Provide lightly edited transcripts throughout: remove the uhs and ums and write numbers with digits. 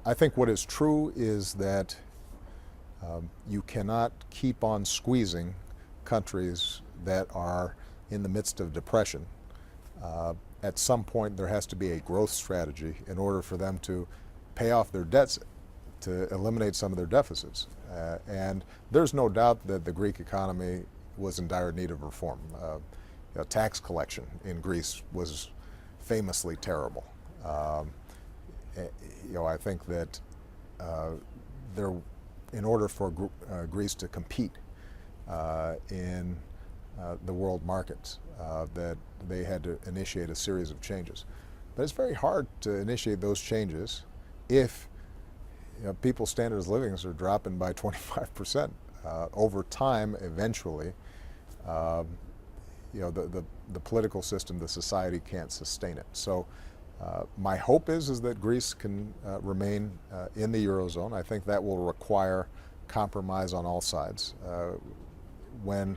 I think what is true is that you cannot keep on squeezing countries that are in the midst of depression. At some point there has to be a growth strategy in order for them to pay off their debts, to eliminate some of their deficits. And there's no doubt that the Greek economy was in dire need of reform. Tax collection in Greece was famously terrible. I think that in order for Greece to compete in the world markets, that they had to initiate a series of changes. But it's very hard to initiate those changes if people's standards of living are dropping by 25%. Over time, eventually, the political system, the society can't sustain it. So my hope is that Greece can remain in the Eurozone. I think that will require compromise on all sides. When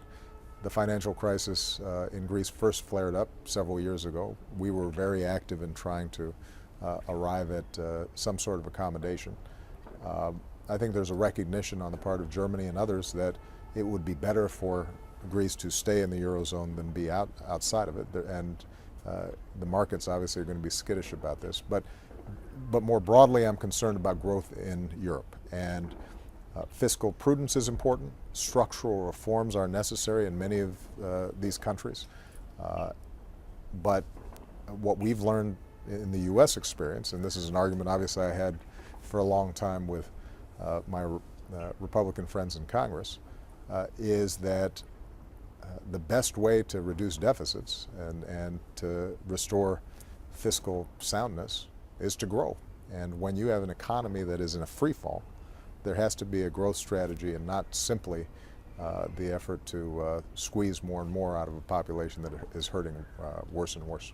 the financial crisis in Greece first flared up several years ago, we were very active in trying to arrive at some sort of accommodation. I think there's a recognition on the part of Germany and others that it would be better for Greece to stay in the Eurozone than be outside of it. And the markets obviously are going to be skittish about this. But more broadly, I'm concerned about growth in Europe. And fiscal prudence is important. Structural reforms are necessary in many of these countries. But what we've learned in the U.S. experience, and this is an argument obviously I had for a long time with my Republican friends in Congress, is that the best way to reduce deficits and to restore fiscal soundness is to grow. And when you have an economy that is in a free fall, there has to be a growth strategy and not simply the effort to squeeze more and more out of a population that is hurting worse and worse.